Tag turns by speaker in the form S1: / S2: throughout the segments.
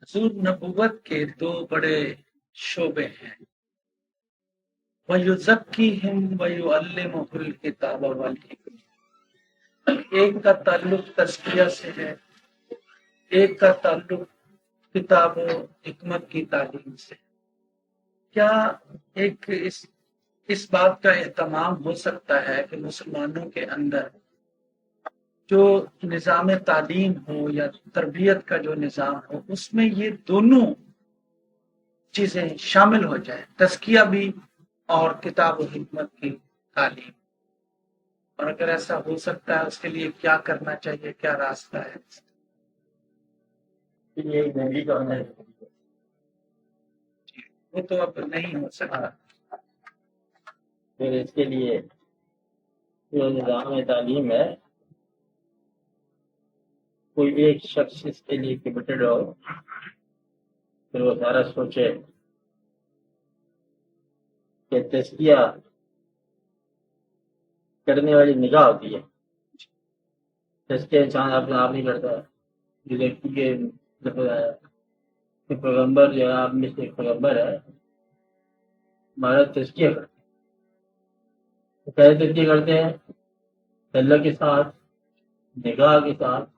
S1: حضور نبوت کے دو بڑے شعبے ہیں، وَيُزَكِّيهِمْ وَيُعَلِّمُهُ الْكِتَابَ وَالْحِکمَۃ۔ ایک کا تعلق تزکیہ سے ہے، ایک کا تعلق کتاب و حکمت کی تعلیم سے۔ کیا ایک اس بات کا اہتمام ہو سکتا ہے کہ مسلمانوں کے اندر جو نظام تعلیم ہو یا تربیت کا جو نظام ہو، اس میں یہ دونوں چیزیں شامل ہو جائیں، تزکیہ بھی اور کتاب و حکمت کی تعلیم؟ اور اگر ایسا ہو سکتا ہے اس کے لیے کیا کرنا چاہیے، کیا راستہ ہے؟
S2: یہ ایک نبی کا ہونا ہے،
S1: وہ تو اب نہیں ہو سکتا۔
S2: پھر اس کے لیے جو نظام تعلیم ہے، کوئی ایک شخص اس کے لیے کمیٹڈ ہو، پھر وہ سارا سوچے کہ تزکیہ کرنے والی نگاہ ہوتی ہے۔ تزکیہ انسان اپنے آپ نہیں کرتا، جو دیکھتی کہ لفظ آیا کہ پیغمبر جو ہے آپ میں سے ایک پیغمبر ہے، ہمارا تزکیہ کرتے ہیں۔ کیسے تزکیہ کرتے ہیں؟ اللہ کے ساتھ، نگاہ کے ساتھ،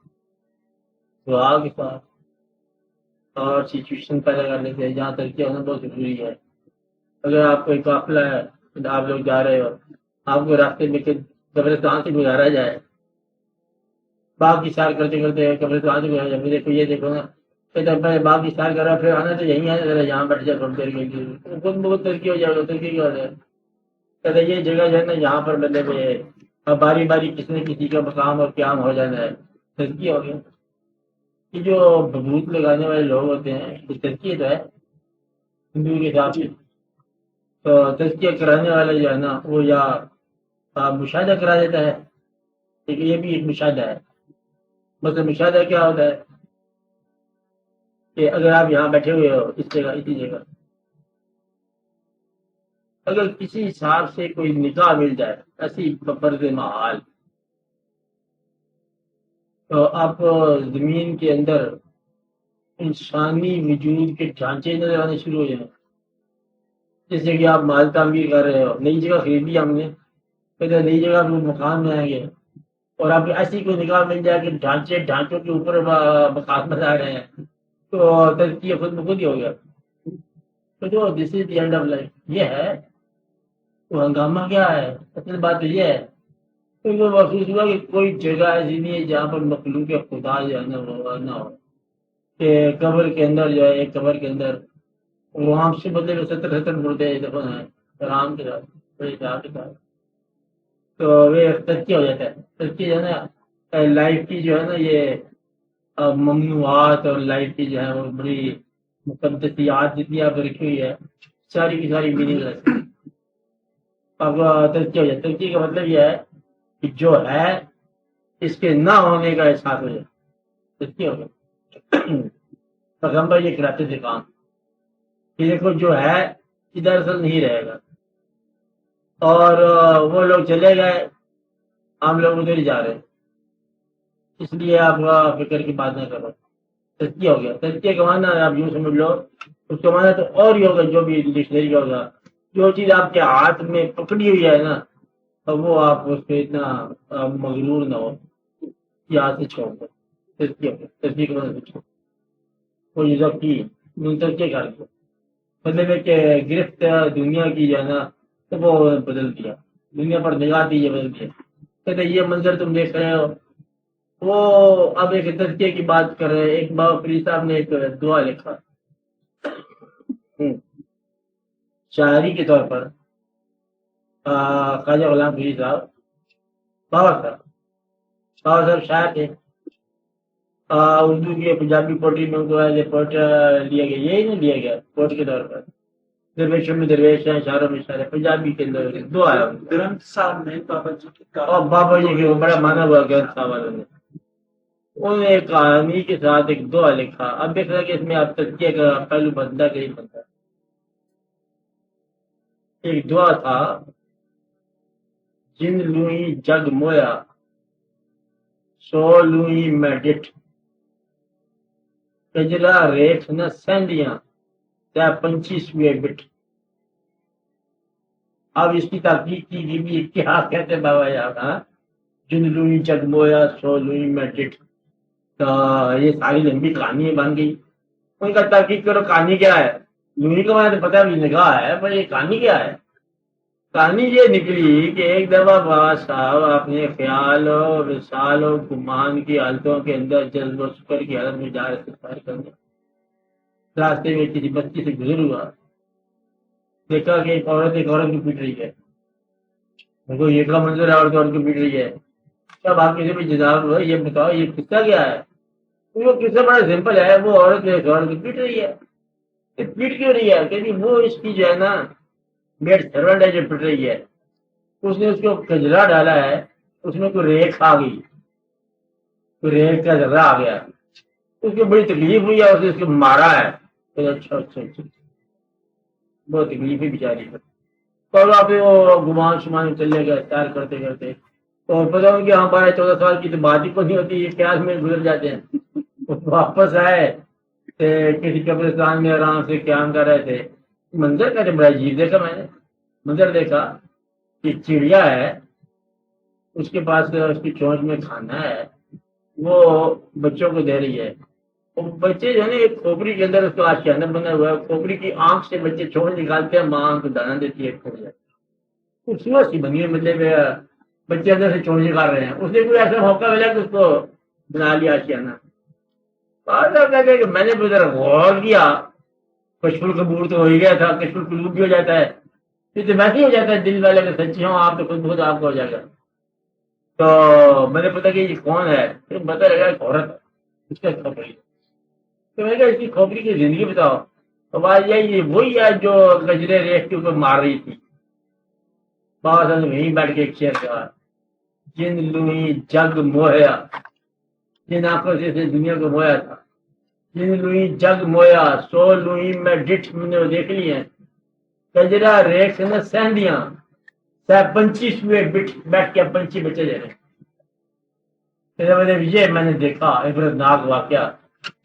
S2: دعا کے ساتھ، اور سچویشن پیدا کر لیتے ہیں جہاں تزکیہ ہونا بہت ضروری ہے۔ اگر آپ کوئی قافلہ ہے، آپ لوگ جا رہے ہو، آپ کو راستے میں قبرستان سے گزارا جائے، باغ کی سیر کرتے کرتے قبرستان سے گزارا جائے، دیکھو یہ دیکھو نا، پہلے باغ کی سیر کر رہا، پھر آنا تو یہیں آنا، ذرا یہاں بیٹھ جائے تھوڑی دیر کے لیے، خود بہت ترقی ہو جائے گا، ترقی کیا ہو جائے، کہتے یہ جگہ جو ہے نا یہاں پر مطلب باری باری کسی نہ کسی کا مقام اور قیام ہو جانا ہے، ترقی ہو گیا۔ یہ جو بھوت لگانے والے لوگ ہوتے ہیں، یہ ترقی تو ہے ہندو کے حساب سے، تو تزکیہ کرانے والا جو ہے نا وہ یا مشاہدہ کرا دیتا ہے، لیکن یہ بھی ایک مشاہدہ ہے۔ مثلا مشاہدہ کیا ہوتا ہے کہ اگر آپ یہاں بیٹھے ہوئے ہو اس جگہ، اسی جگہ، اگر کسی حساب سے کوئی نگاہ مل جائے ایسی برد محال، تو آپ زمین کے اندر انسانی وجود کے ڈھانچے نظر آنے شروع ہو جائیں۔ جیسے کہ آپ مال تعمیر کر رہے ہو، نئی جگہ خرید لی ہم نے، پھر نئی جگہ میں مکان میں آئیں گے، اور آپ ایسی کوئی نگاہ مل جائے کہ ڈھانچوں کے اوپر مکان بنا رہے ہیں، تو تزکیہ خود بخود ہی ہو گیا۔ تو جو دس از دی اینڈ آف لائف یہ ہے، تو ہنگامہ کیا ہے؟ اصل بات تو یہ ہے، تو یہ محسوس ہوا کہ کوئی جگہ ایسی نہیں ہے جہاں پر مخلوق خدا جو ہے نا وہ نہ ہو، کہ قبر کے اندر جو ہے، ایک قبر کے اندر وہاں سے بدلے میں 70 مردے دفن ہیں آرام کے ساتھ، بڑے چاہ کے ساتھ، تو وہ تزکیہ ہو جاتا ہے۔ تزکیہ جو ہے نا لائف کی جو ہے نا یہ ممنوعات اور لائف کی جو ہے وہ بڑی مقدسیات جتنی آپ رکھی ہوئی ہے، ساری کی ساری میننگ لیس۔ اب تزکیہ ہو جائے، تزکیہ کا مطلب یہ ہے کہ جو ہے اس کے نہ ہونے کا احساس ہو جائے، تزکیہ ہو گیا۔ پیغمبر یہ کراتے تھے کام کہ دیکھو جو ہے یہ دراصل نہیں رہے گا، اور وہ لوگ چلے گئے، ہم لوگ ادھر ہی جا رہے ہیں، اس لیے آپ فکر کی بات نہ کرو۔ تزکیہ ہو گیا۔ تزکیہ کا معنی آپ یوں سمجھ لو، اس کا معنی تو اور ہی ہوگا جو بھی ڈکشنری کا ہوگا، جو چیز آپ کے ہاتھ میں پکڑی ہوئی ہے نا، وہ آپ اس پہ اتنا مغرور نہ ہو، یاد سے چھوڑ دو۔ تزکیہ ہو گیا، تزکیہ کا معنی وہ یہ سب کی تزکیہ کر دو، مطلب ہے کہ گرفت دنیا کی جو ہے نا تو وہ بدل دیا، دنیا پر نگاہ دی یہ بدل دیا۔ کہتے یہ منظر تم دیکھ رہے ہو، وہ اب ایک تزکیے کی بات کر رہے ہیں۔ ایک بابا فرید صاحب نے ایک دعا لکھا شاعری کے طور پر، خواجہ غلام فرید صاحب، بابا صاحب شاعر تھے، اردو کی پنجابی پوٹری میں ان کو ایز اے پوئٹ لیا گیا، یہی نہیں لیا گیا پوئٹ کے طور پر، درویشوں میں درویش ہیں، شاعروں میں شاعر، پنجابی کے اندر دعا ہے
S1: گرنتھ صاحب میں بابا جی کی
S2: اور بابا جی کے بڑا مانا ہوا گرنتھ صاحب والوں نے، انہوں نے ایک کہانی کے ساتھ ایک دعا لکھا۔ اب دیکھ رہا کہ اس میں آپ تزکیہ کا پہلو بنتا کہ نہیں بنتا۔ ایک دعا تھا، جن لوئی جگ مویا سو لوئی میں ڈٹ، کجرا ریکھ نہ سیندیاں تے 25ویں بٹ. اب اس کی تحقیق کی گئی بھی کیا کہتے ہیں بابا یار. جن لوئی جگمویا سو لوئی میں ڈٹ. تو یہ ساری لمبی کہانی بن گئی. ان کا تحقیق کرو کہانی کیا ہے. لوئی کا مجھے تو پتا بھی نگاہ ہے پر یہ کہانی کیا ہے. کہانی یہ نکلی کہ ایک دفعہ بابا صاحب اپنے خیال و وصال و گمان کی حالتوں کے اندر جذب و شکر کی حالت میں جا رہے تھے سفر کرنے. راستے میں کسی بستی سے گزر ہوا, دیکھا کہ ایک عورت کو پیٹ رہی ہے. ان کو یہ کا منظر ہے, عورت کو پیٹ رہی ہے. تب آپ کسی بھی جناب یہ بتاؤ یہ قصہ کیا ہے. وہ قصہ بڑا سمپل ہے. وہ عورت ایک عورت کو پیٹ رہی ہے. پیٹ کیوں رہی ہے کہ وہ اس کی جو ہے نا میڈ سرونٹ ہے جو پٹ رہی ہے, اس نے اس کو کجرا ڈالا ہے, اس میں کوئی ریکھ آ گئی, کوئی ریکھ کا ذرہ آ گیا, اس کو بڑی تکلیف ہوئی ہے, اس نے اس کو مارا ہے. اچھا اچھا اچھا بہت تکلیف ہے بیچاری پر. اور آپ وہ گمان شمان چلے گئے تیار کرتے کرتے, تو پتا ہوں کہ ہاں 12-14 سال کی تو بات ہی کو نہیں ہوتی, یہ خیال میں گزر جاتے ہیں. واپس آئے کسی قبرستان میں آرام سے قیام کر رہے تھے. منظر کا بڑا عجیب دیکھا میں نے. منظر دیکھا کہ چڑیا ہے, اس کے پاس اس کی چونچ میں کھانا ہے, وہ بچوں کو دے رہی ہے. وہ بچے جو ہے نا ایک کھوپڑی کے اندر اس کو آشیانہ بنا ہوا ہے, کھوپڑی کی آنکھ سے بچے چونچ نکالتے ہیں, ماں آنکھ کو دانا دیتی ہے, کھو جاتی. خوبصورت سی بنی ہے, مطلب بچے اندر سے چونچ نکال رہے ہیں. اس نے کوئی ایسا موقع ملا کہ اس کو بنا لیا آشیانہ. کہتے ہیں کہ میں نے ذرا غور کیا, کشف القبور تو ہو ہی گیا تھا, کشف القلوب بھی ہو جاتا ہے, پھر تو ویسے ہی ہو جاتا ہے دل والے کے سچے ہوں آپ تو خود بخود آپ کو ہو جائے گا. تو میں نے پتا کہ یہ کون ہے, پھر پتا لگا ایک عورت ہے, اس کا کھوپڑی. تو میں نے کہا اس کی کھوپڑی کی زندگی بتاؤ. تو بات یہ وہی ہے جو گجرے ریخ کے اوپر مار رہی تھی. بابا صاحب نے وہیں بیٹھ کے ایک شعر کہا, جن لوئی جگ موہیا, جن آنکھوں سے دنیا کو مویا تھا, جن لوئی جگ مویا سو لوئی میں ڈٹھ, میں نے وہ دیکھ لی ہیں. کجرا ریکھ نہ سیندیاں 25ویں بٹ بیٹھ کے پنچھی بچے دے رہے. یہ میں نے دیکھا عبرت ناک واقعہ.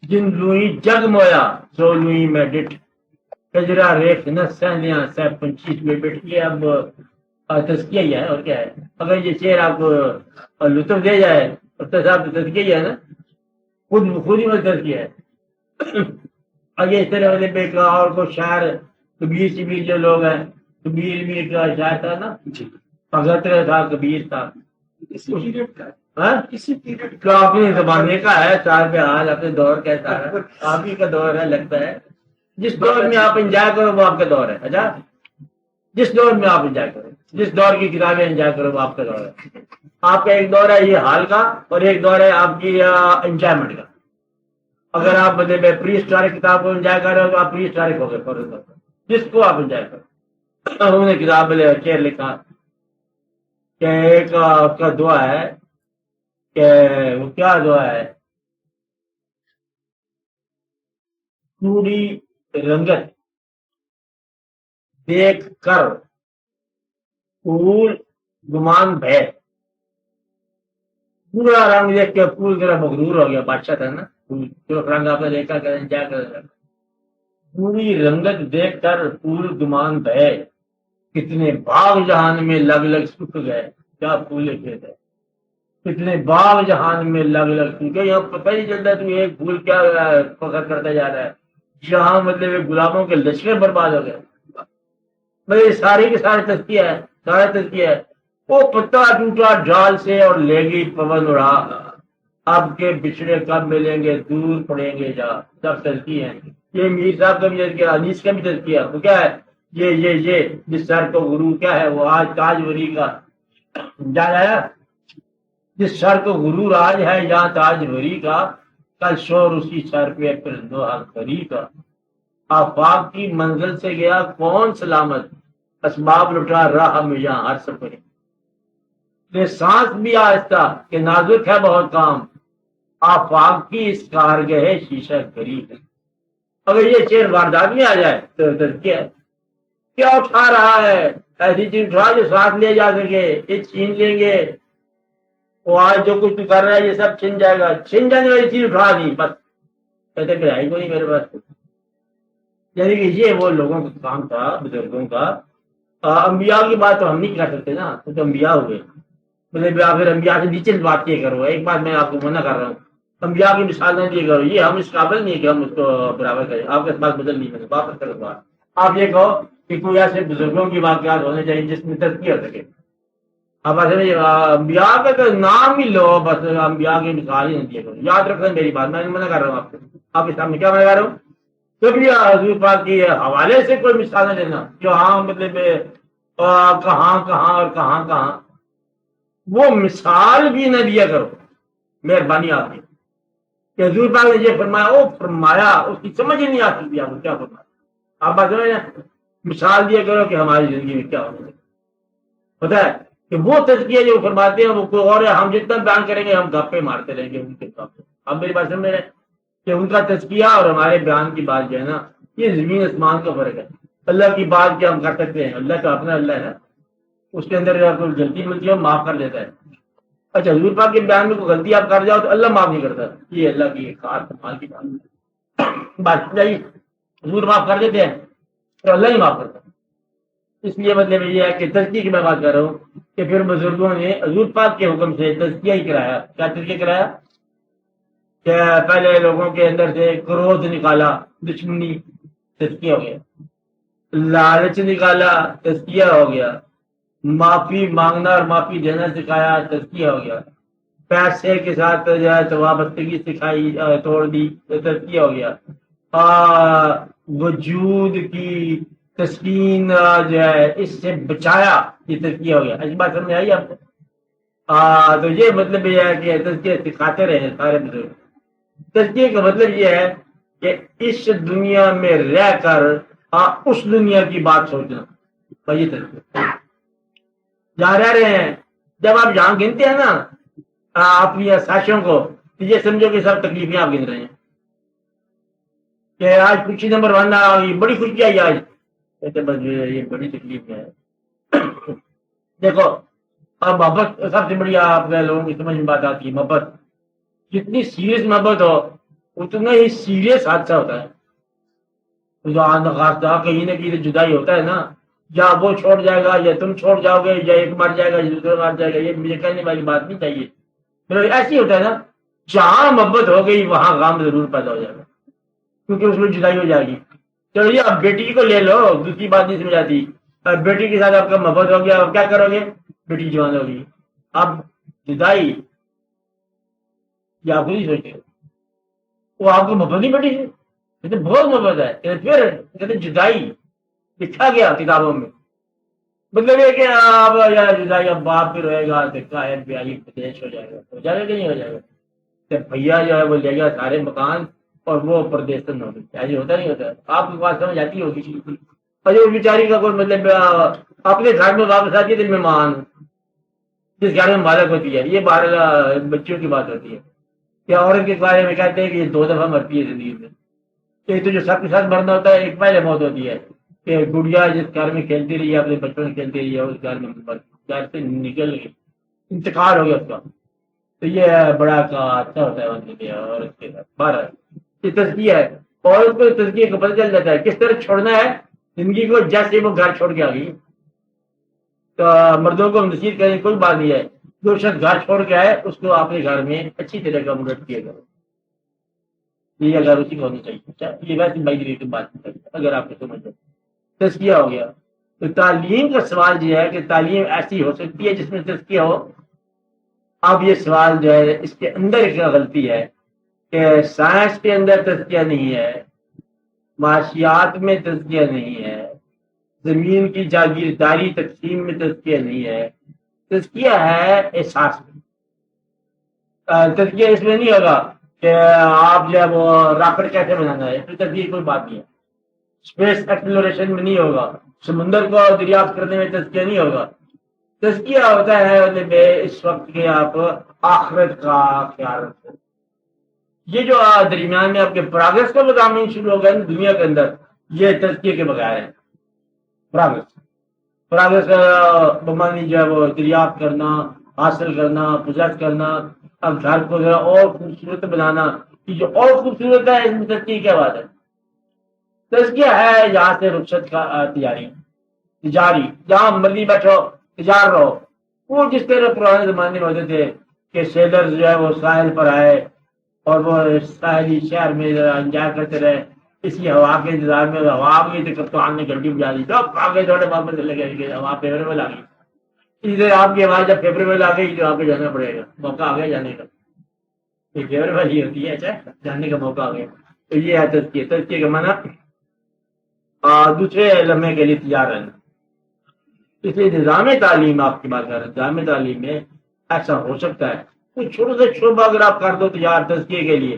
S2: جن لوئی جگ مویا سو لوئی میں ڈٹھ, کجرا ریکھ نہ سیندیاں 25ویں بٹ. یہ اب تزکیہ ہی ہے اور کیا ہے. اگر یہ شعر آپ کو لطف دے جائے تو صاحب تزکیہ ہی ہے نا, خود ہی میں تزکیہ ہے. اور یہ اس طرح والے پہ اور کو شاعر کبیر شبیر جو لوگ ہیں, کبیر بھی کا شاعر تھا نا, بھگت تھا, کبیر تھا. کسی پیریڈ کا اپنے زمانے کا ہے, چار پہ حال اپنے دور کیسا ہے, آپ ہی کا دور ہے لگتا ہے. جس دور میں آپ انجوائے کرو وہ آپ کا دور ہے. اچھا جس دور میں آپ انجوائے کرو, جس دور کی کتابیں انجوائے کرو وہ آپ کا دور ہے. آپ کا ایک دور ہے یہ حال کا, اور ایک دور ہے آپ کی انجوائمنٹ کا. اگر آپ مطلب پری ہسٹورک کتاب کو انجوائے کر رہے ہو تو آپ پری ہسٹورک ہو گئے, جس کو آپ انجوائے کرو. انہوں نے کتاب میں شعر لکھا کہ ایک کا دعا ہے کہ وہ کیا دعا ہے, پوری رنگت دیکھ کر پھول گمان بھے. پورا رنگ دیکھ کے پھول ذرا مغرور ہو گیا, بادشاہ تھا نا, رنگ آپ نے دیکھا کیا کر. پوری رنگت دیکھ کر پھول گمان بھے, کتنے باغ جہان میں لگ لگ سکھ گئے. کیا پھول لکھے تھے, کتنے باغ جہان میں لگ لگ سکھ گئے. یہاں پتہ نہیں چلتا تو ایک پھول کیا فخر کرتا جا رہا ہے. یہاں مطلب گلابوں کے لشکر برباد ہو گئے. بھائی ساری کے سارے تزکیہ ہے, سارا تزکیہ ہے. وہ پتا ٹوٹا ڈال سے اور لے گئی پون اڑا, اب کے بچھڑے کب ملیں گے دور پڑیں گے جا. سب تزکیہ ہیں. یہ میر صاحب کا بھی تزکیہ, انیس کا بھی تزکیہ. وہ کیا ہے, یہ جس سر کو غرور کیا ہے, وہ آج تاج وری کا یاد آیا. جس سر کو غرور آج ہے یہاں تاج وری کا, کل شور اسی سر پہ پھر دوہا کری کا. آفاق کی منزل سے گیا کون سلامت, اسباب لٹا راہ میں یہاں ہر سفر. سانس بھی آہستہ کہ نازک ہے بہت کام, آفاق کی اس کارگہ شیشہ گری ہے. اگر یہ شعر واردات میں آ جائے تو تزکیہ ہے. کیا اٹھا رہا ہے, ایسی چیز اٹھا جو ساتھ لے جا سکے. یہ چھین لیں گے, وہ آج جو کچھ تو کر رہا ہے یہ سب چھن جائے گا. چھن جانے والی چیز اٹھا دی بس, کہتے پھر آئی کو نہیں میرے پاس. یعنی کہ یہ وہ لوگوں کا کام تھا, بزرگوں کا. انبیاء کی بات تو ہم نہیں کر سکتے نا, تو انبیاء ہوئے. مطلب پھر انبیاء سے نیچے بات کیا کرو. ایک بات میں آپ کو منع کر رہا ہوں, انبیاء کی مثال نہ دیا کرو. یہ ہم اس قابل نہیں ہے کہ ہم اس کو برابر کریں. آپ کے پاس بدل نہیں کریں, واپس کرو بات. آپ یہ کہو کہ کوئی ایسے بزرگوں کی واقعات ہونے چاہیے جس میں تزکیہ ہو سکے. آپ ایسے انبیاء کا تو نام ہی لو, بس انبیاء کی مثال ہی نہیں دیا کرو. یاد رکھیں میری بات, میں منع کر رہا ہوں آپ کو. آپ کے سامنے کیا منع کر رہا ہوں, کبھی حضور پاک کے حوالے سے کوئی مثال نہ دینا جو ہاں مطلب کہاں کہاں اور کہاں کہاں. وہ مثال بھی نہ دیا کرو, مہربانی آپ کی. کہ حضور پاک نے یہ فرمایا, وہ فرمایا, اس کی سمجھ ہی نہیں آتی تھی آپ کو کیا فرمایا. آپ بات سمجھ, مثال دیا کرو کہ ہماری زندگی میں کیا ہونا ہے. پتا ہے کہ وہ تزکیہ جو فرماتے ہیں وہ کوئی اور ہے. ہم جتنا بیان کریں گے ہم گپے مارتے رہیں گے ان کے ساتھ. اب میری بات سمجھ رہے ہیں کہ ان کا تزکیہ اور ہمارے بیان کی بات جو ہے نا, یہ زمین آسمان کا فرق ہے. اللہ کی بات کیا ہم کر سکتے ہیں, اللہ کا اپنا اللہ ہے نا, اس کے اندر کوئی غلطی ملتی ہے معاف کر دیتا ہے. اچھا, حضور پاک کے بیان میں کوئی غلطی آپ کر جاؤ تو اللہ معاف نہیں کرتا. یہ اللہ کی خاص کمال کی بات ہے. حضور معاف کر دیتے ہیں تو اللہ ہی معاف کرتا. اس لیے مطلب یہ ہے کہ تزکیے کی میں بات کر رہا ہوں کہ پھر بزرگوں نے حضور پاک کے حکم سے تزکیہ ہی کرایا. کیا تزکیہ کرایا کہ پہلے لوگوں کے اندر سے کروھ نکالا, دشمنی, تزکیہ ہو گیا. لالچ نکالا, تزکیہ ہو گیا. معافی مانگنا اور معافی دینا سکھایا, تزکیہ ہو گیا. پیسے کے ساتھ جو ہے وابستگی سکھائی, توڑ دی, تزکیہ ہو گیا. وجود کی تسکین جو ہے اس سے بچایا, یہ تزکیہ ہو گیا. ایسی بات سمجھ آئی آپ کو؟ تو یہ مطلب یہ ہے کہ تزکیہ سکھاتے رہے سارے بزرگ. تزکیہ کا مطلب یہ ہے کہ اس دنیا میں رہ کر اس دنیا کی بات سوچنا. یہ تزکیہ جہاں رہ رہے ہیں, جب آپ جہاں گنتے ہیں نا اپنی ساشوں کو, تو یہ سمجھو کہ سب تکلیفیں آپ گن رہے ہیں. کہ آج خوشی نمبر 1 یہ بڑی خوشی آئی آج, کہتے بس یہ بڑی تکلیف ہے. دیکھو اب محبت سب سے بڑی آپ لوگوں کی سمجھ میں بات آتی ہے. محبت جتنی سیریس محبت ہو اتنا ہی سیریس حادثہ ہوتا ہے. کہیں نہ کہیں جدائی ہوتا ہے نا, یا وہ چھوڑ جائے گا, یا تم چھوڑ جاؤ گے, یا ایک مر جائے گا, یا دوسرا مر جائے گا. یہ مجھے کہنے والی بات نہیں چاہیے. ایسی ہوتا ہے نا, جہاں محبت ہو گئی وہاں غم ضرور پیدا ہو جائے گا, کیونکہ اس میں جدائی ہو جائے گی. چلو یہ اب بیٹی کو لے لو, دوسری بات نہیں سمجھ آتی. اب بیٹی کے ساتھ آپ کا محبت ہو گیا, اب کیا کرو گے, بیٹی جوان ہوگی, اب جدائی یا آپ نہیں سوچتے وہ آپ کو محبت نہیں بیٹی سے, بہت محبت ہے. پھر کہتے جدائی لکھا گیا کتابوں میں, مطلب یہ کہ اب یا جدائی, اب باپ بھی رہے گا, دیکھا ہے بیائی پردیش ہو جائے گا. ہو جائے گا کہ نہیں ہو جائے گا؟ بھیا جو ہے وہ لے گیا سارے مکان اور وہ پردیش ہو گئی. ایسے ہوتا نہیں ہوتا. آپ کی بات سمجھ آتی ہوگی. اور یہ بیچاری کا کوئی مطلب اپنے گھر میں واپس آتی ہے مہمان, جس گھر میں مالک ہوتی ہے. یہ باہر بچوں کی بات ہوتی ہے. کہ عورت کے بارے میں کہتے ہیں کہ یہ 2 دفعہ مرتی ہے زندگی میں. ایک تو جو سب کے ساتھ مرنا ہوتا ہے, ایک پہلے موت ہوتی ہے کہ گڑیا جس گھر میں کھیلتی رہی ہے, اپنے بچپن میں کھیلتی رہی ہے, اس گھر میں گھر سے نکل گئی, انتقال ہو گیا اس کا. تو یہ بڑا اچھا ہوتا ہے عورت کے ساتھ. بارہ یہ تزکیہ ہے. عورت کو تزکیہ کو پتہ چل جاتا ہے کس طرح چھوڑنا ہے زندگی کو. جیسے وہ گھر چھوڑ کے آ گئی, تو مردوں کو نصیحت کرنے کی کوئی بات نہیں ہے. جو شخص گھر چھوڑ کے آئے اس کو اپنے گھر میں اچھی طرح کا مدد کیا کرو. یہ اگر اسی کو ہونی چاہیے. یہ ویسے بھائی کی بات نہیں, اگر آپ کو سمجھ جائے. تزکیہ ہو گیا. تو تعلیم کا سوال یہ ہے کہ تعلیم ایسی ہو سکتی ہے جس میں تزکیہ ہو. اب یہ سوال جو ہے اس کے اندر ایک غلطی ہے کہ سائنس کے اندر تزکیہ نہیں ہے, معاشیات میں تزکیہ نہیں ہے, زمین کی جاگیرداری تقسیم میں تزکیہ نہیں ہے. تزکیہ ہے احساس میں. تزکیہ اس میں نہیں ہوگا کہ آپ جو ہے وہ راکٹ کیسے بنانا ہے, پھر تزکیہ کوئی بات نہیں ہے. اسپیس ایکسپلوریشن میں نہیں ہوگا, سمندر کو دریافت کرنے میں تزکیہ نہیں ہوگا. تزکیہ ہوتا ہے اس وقت کے آپ آخرت کا خیال رکھیں. یہ جو درمیان میں آپ کے پراگرس کا مضامین شروع ہو گئے دنیا کے اندر, یہ تزکیے کے بغیر ہے. پراگرس کا بمانی جو ہے وہ دریافت کرنا, حاصل کرنا, پوزیس کرنا, اب گھر کو جو ہے اور خوبصورت بنانا, کہ جو اور خوبصورت ہے اس میں تزکیے کیا بات ہے؟ تزکیہ ہے جہاں سے رخصت کا تجاری، جہاں مرضی بیٹھو تجار رہو. وہ جس طرح پرانے زمانے میں ہوتے تھے کہ سیلر جو ہے وہ ساحل پر آئے اور وہ ساحلی شہر میں انجوائے کرتے رہے، اسی ہوا کے انتظار میں ہوا آ گئی تو کپتان نے گھنٹی بجا دی، تو آگے تھوڑے واپس چلے گئے کہ ہوا فیوریبل آ گئی. اسی طرح آپ کی آواز جب فیوریبل آ گئی تو آپ کو جانا پڑے گا، موقع آ گیا جانے کا. فیوریبل ہی ہوتی ہے، اچھا جاننے کا موقع آ گیا. تو یہ ہے تزکیہ. تزکیے کا معنی دوسرے لمحے کے لیے تیار رہنا. اس لیے نظام تعلیم آپ کی بات کر رہے ہیں، نظام تعلیم میں ایسا ہو سکتا ہے کچھ چھوٹے سے شعبہ اگر آپ کر دو تیار تزکیے کے لیے،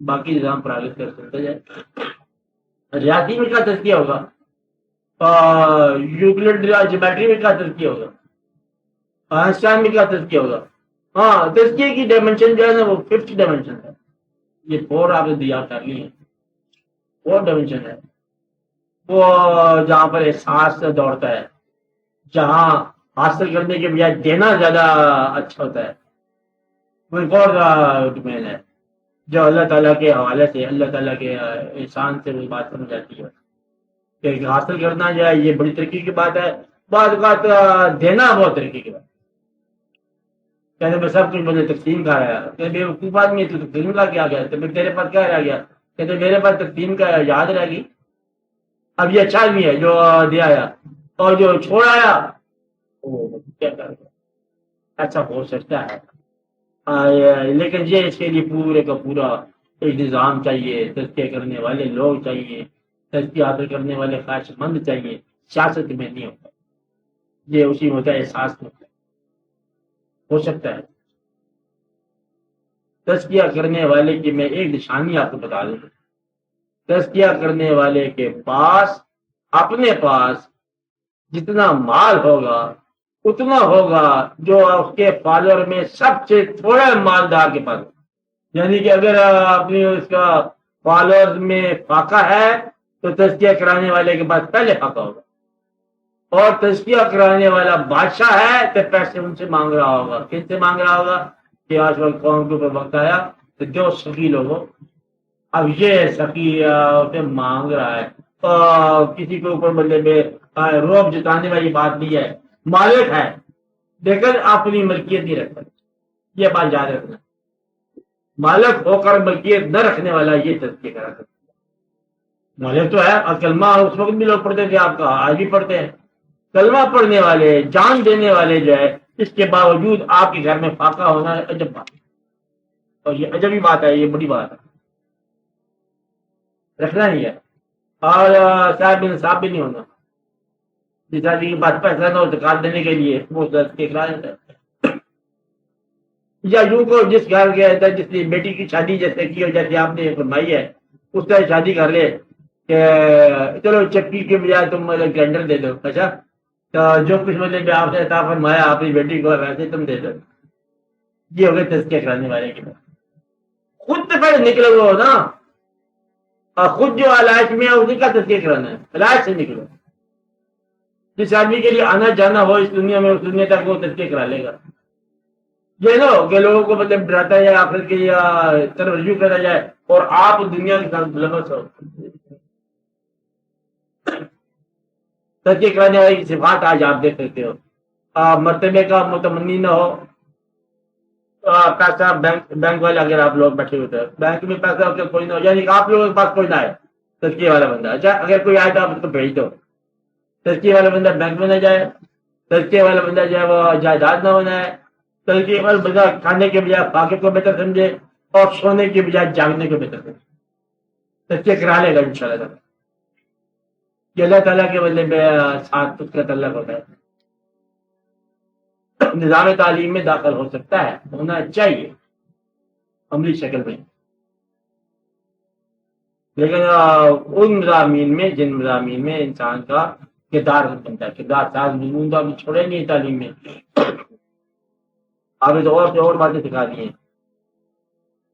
S2: باقی نظام پراگت کر سکتا جائے. ریاضی میں کیا تزکیہ ہوگا؟ یوکلڈ جیومیٹری میں کیا تزکیہ ہوگا؟ آئنسٹائن میں کیا تزکیہ ہوگا؟ ہاں تزکیے کی ڈائمینشن جو ہے نا وہ 5th ڈائمینشن ہے. یہ 4 آپ نے دیا کر لی ہے، 4 ڈائمینشن ہے. وہ جہاں پر احساس سے دوڑتا ہے، جہاں حاصل کرنے کے بجائے دینا زیادہ اچھا ہوتا ہے، وہ ایک اور ڈومین ہے جو اللہ تعالیٰ کے حوالے سے، اللہ تعالیٰ کے احسان سے وہ بات سمجھ جاتی ہے کہ حاصل کرنا جو ہے یہ بڑی ترقی کی بات ہے. بعض اوقات دینا بہت ترقی کی بات. کہتے میں سب کچھ مجھے تقسیم کا رہا ہے، کہ بے وقوف آدمی ہے تو تقسیم کا کیا گیا؟ تو تیرے پاس کیا رہ گیا؟ کہتے میرے پاس تقسیم کا یاد رہ گئی. اب یہ اچھا آدمی ہے جو دے آیا، اور جو چھوڑ آیا وہ کیا کر گیا؟ ایسا ہو سکتا ہے. لیکن یہ اس کے لیے پورے کا پورا ایک نظام چاہیے، تزکیہ کرنے والے لوگ چاہیے، تزکیہ حاصل کرنے والے خواہش مند چاہیے. سیاست میں نہیں ہوتا، یہ اسی میں ہوتا ہے، احساس میں ہوتا ہے. ہو سکتا ہے تزکیہ کرنے والے کی میں ایک نشانی آپ کو بتا دوں. تزکیہ کرنے والے کے پاس اپنے پاس جتنا مال ہوگا اتنا ہوگا جو اس کے فالوور میں سب سے تھوڑا مالدار کے پاس. یعنی کہ اگر اپنی اس کا فالوور میں فاقہ ہے تو تزکیہ کرانے والے کے پاس پہلے فاقہ ہوگا، اور تزکیہ کرانے والا بادشاہ ہے تو پیسے ان سے مانگ رہا ہوگا. کن سے مانگ رہا ہوگا؟ کہ آج کل قوم کے اوپر وقت آیا تو جو سخی لوگوں، اب یہ سخی اسے مانگ رہا ہے، کسی کے اوپر مطلب روب جتانے والی بات نہیں ہے. مالک ہے لیکن اپنی ملکیت نہیں رکھتا، یہ بات یاد رکھنا. مالک ہو کر ملکیت نہ رکھنے والا یہ تزکیہ کرا سکتا ہے. مالک تو ہے، اور کلمہ اس وقت بھی لوگ پڑھتے تھے، آپ کا آج بھی پڑھتے ہیں. کلمہ پڑھنے والے، جان دینے والے جو ہے، اس کے باوجود آپ کے گھر میں فاقہ ہونا عجب بات ہے، اور یہ عجبی بات ہے، یہ بڑی بات ہے، رکھنا نہیں ہے. اور صاحب انصاف بھی نہیں ہونا. جس آدمی کے پاس پیسہ نہ ہو زکات دینے کے لیے وہ کرا دیتا ہے. یا یوں کو جس گھر گیا تھا جس نے بیٹی کی شادی جیسے کی ہو، جیسے آپ نے فرمائی ہے، اس طرح شادی کر لے کہ چلو چکی کے بجائے تم مطلب گرینڈر دے دو. اچھا تو جو کچھ مطلب آپ سے عطا فرمایا اپنی بیٹی کو ویسے تم دے دو. یہ ہو گئے تزکیہ کرانے والے کے پاس. خود تو پہلے نکلے ہوئے ہو نا، اور خود جو علائش میں ہے اسی کا تزکیہ کرانا ہے. علائش سے نکلو. جس آدمی کے لیے آنا جانا ہو اس دنیا میں، اس دنیا تک وہ تزکیہ کرا لے گا. یہ نہ ہو کہ لوگوں کو مطلب ڈراتا ہے آخر کے یا طرف رجوع کرا جائے اور آپ دنیا کے ساتھ ملوث ہو. تزکیہ کرانے والے کی صفات آج آپ دیکھ سکتے ہو. مرتبے کا متمنی نہ ہو. پیسہ بینک والے اگر آپ لوگ بیٹھے ہوتے ہیں بینک میں پیسہ کوئی نہ ہو، یعنی آپ لوگوں کے پاس کوئی نہ آئے، تزکیہ والا بندہ. اچھا اگر کوئی آئے تو آپ اس کو بھیج دو. تزکیہ والا بندہ بینک میں نہ جائے، تزکیہ والا بندہ جو ہے وہ جائیداد نہ بنائے، تزکیہ والا بندہ کھانے کے بجائے فاقے کو بہتر سمجھے اور سونے کے بجائے جاگنے کو بہتر سمجھے. تزکیہ کرا لے گا انشاءاللہ تعالیٰ. یہ اللہ تعالیٰ کے مطلب ساتھ اس کا تعلق ہوتا ہے. نظام تعلیم میں داخل ہو سکتا ہے، ہونا چاہیے عملی شکل میں، لیکن ان مضامین میں جن مضامین میں انسان کا کردار بنتا ہے، کردار ساز مضمون تو ابھی چھوڑے نہیں تعلیم میں. آپ نے تو اور سے اور باتیں سکھا دی ہیں.